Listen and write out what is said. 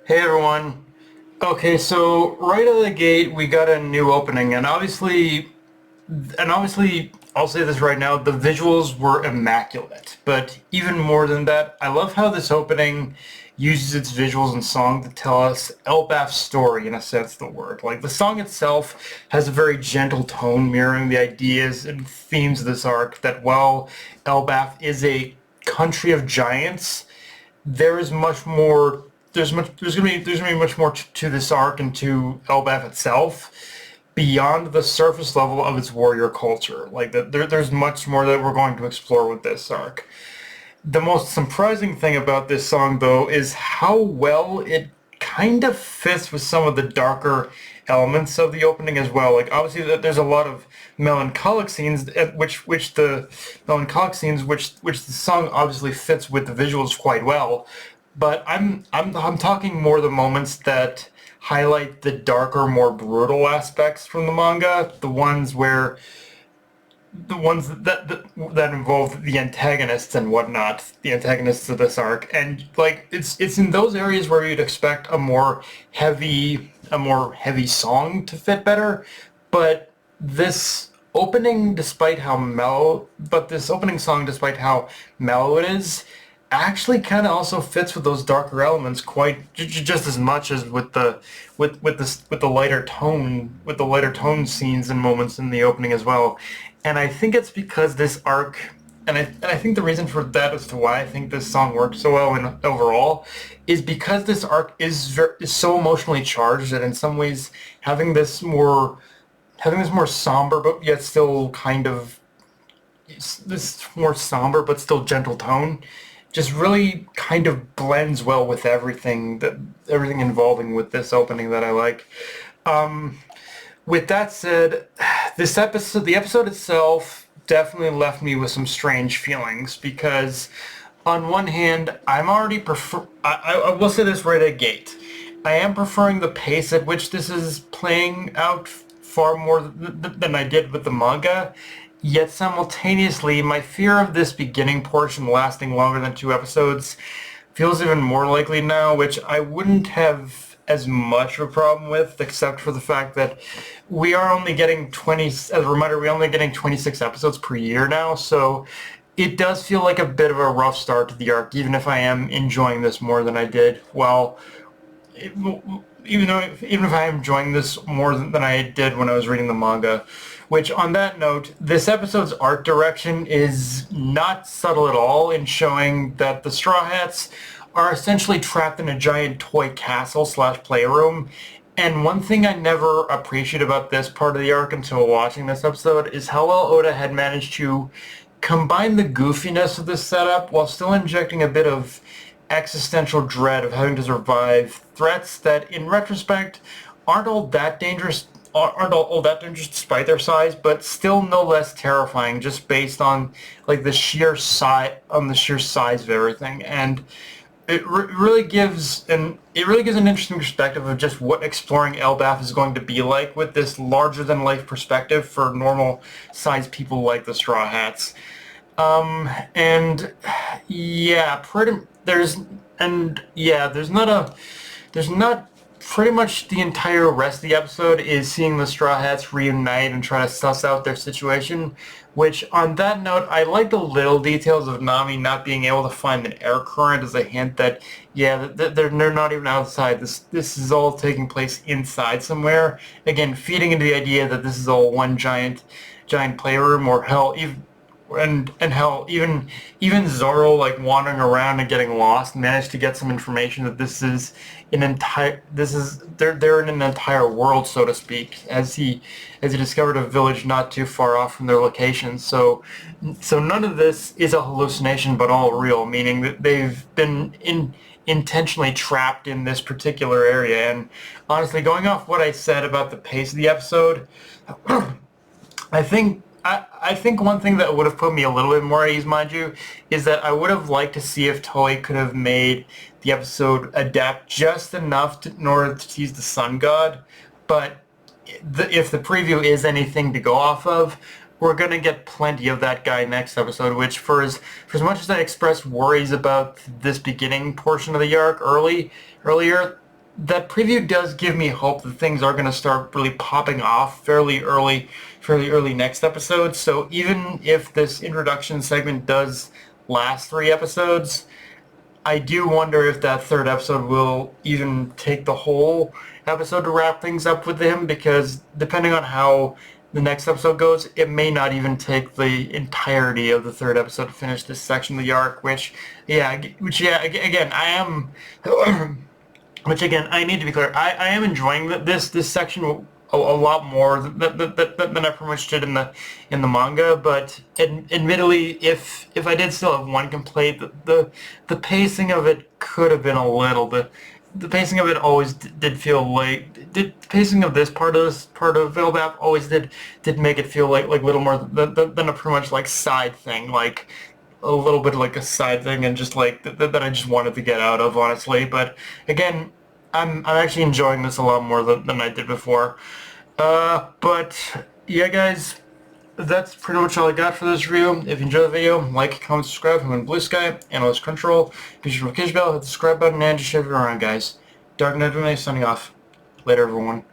Hey everyone. Okay, so right out of the gate we got a new opening, and obviously I'll say this right now, the visuals were immaculate. But even more than that, I love how this opening uses its visuals and song to tell us Elbaf's story, in a sense of the word. Like, the song itself has a very gentle tone mirroring the ideas and themes of this arc, that while Elbaf is a country of giants, there is much more. There's gonna be much more to this arc and to Elbaf itself beyond the surface level of its warrior culture. Like, there's much more that we're going to explore with this arc. The most surprising thing about this song, though, is how well it kind of fits with some of the darker elements of the opening as well. Like, obviously, there's a lot of melancholic scenes, which the song obviously fits with the visuals quite well. But I'm talking more the moments that highlight the darker, more brutal aspects from the manga, the ones that involve the antagonists and whatnot, the antagonists of this arc. And like, it's in those areas where you'd expect a more heavy song to fit better. But this opening song, despite how mellow it is, actually kind of also fits with those darker elements quite just as much as with the lighter tone scenes and moments in the opening as well. And I think it's because this arc, and I think the reason for that as to why I think this song worked so well in overall is because this arc is so emotionally charged that in some ways having this more somber but yet still kind of this more somber but still gentle tone just really kind of blends well with everything involving with this opening that I like. Um, with that said, the episode itself definitely left me with some strange feelings because, on one hand, I will say this right at gate. I am preferring the pace at which this is playing out far more than I did with the manga. Yet simultaneously, my fear of this beginning portion lasting longer than two episodes feels even more likely now, which I wouldn't have as much of a problem with, except for the fact that we are only getting 20, as a reminder, we're only getting 26 episodes per year now, so it does feel like a bit of a rough start to the arc, even if I am enjoying this more than I did. Well, it, even if I am enjoying this more than I did when I was reading the manga. Which, on that note, this episode's art direction is not subtle at all in showing that the Straw Hats are essentially trapped in a giant toy castle slash playroom. And one thing I never appreciated about this part of the arc until watching this episode is how well Oda had managed to combine the goofiness of this setup while still injecting a bit of existential dread of having to survive threats that, in retrospect, aren't all that dangerous despite their size, but still no less terrifying just based on like the sheer size of everything. And it really gives an interesting perspective of just what exploring Elbaf is going to be like with this larger than life perspective for normal sized people like the Straw Hats. And yeah, there's not pretty much the entire rest of the episode is seeing the Straw Hats reunite and try to suss out their situation, which, on that note, I like the little details of Nami not being able to find an air current as a hint that, yeah, they're not even outside. This is all taking place inside somewhere. Again, feeding into the idea that this is all one giant playroom, or hell, even Zoro, like, wandering around and getting lost, managed to get some information that they're in an entire world, so to speak, as he discovered a village not too far off from their location. So none of this is a hallucination, but all real, meaning that they've been intentionally trapped in this particular area. And honestly, going off what I said about the pace of the episode, I think one thing that would have put me a little bit more at ease, mind you, is that I would have liked to see if Toei could have made the episode adapt just enough in order to tease the Sun God. But if the preview is anything to go off of, we're going to get plenty of that guy next episode, which, for as much as I expressed worries about this beginning portion of the arc earlier, that preview does give me hope that things are going to start really popping off fairly early next episode. So even if this introduction segment does last 3 episodes, I do wonder if that third episode will even take the whole episode to wrap things up with him, because depending on how the next episode goes, it may not even take the entirety of the third episode to finish this section of the arc, again, I am which again, I need to be clear. I am enjoying this section a lot more than I pretty much did in the manga. But admittedly, if I did still have one complaint, the pacing of it could have been a little bit. The pacing of it always did feel like the pacing of this part of Elbaf always did make it feel like little more than a pretty much like side thing, like a little bit like a side thing, and just like that I just wanted to get out of, honestly. But again, I'm actually enjoying this a lot more than I did before. But yeah, guys, that's pretty much all I got for this review. If you enjoyed the video, like, comment, subscribe. I'm in Blue Sky, Analyst Control. Be sure to notification bell, hit the subscribe button, and just share it around, guys. Dark Knight signing off. Later, everyone.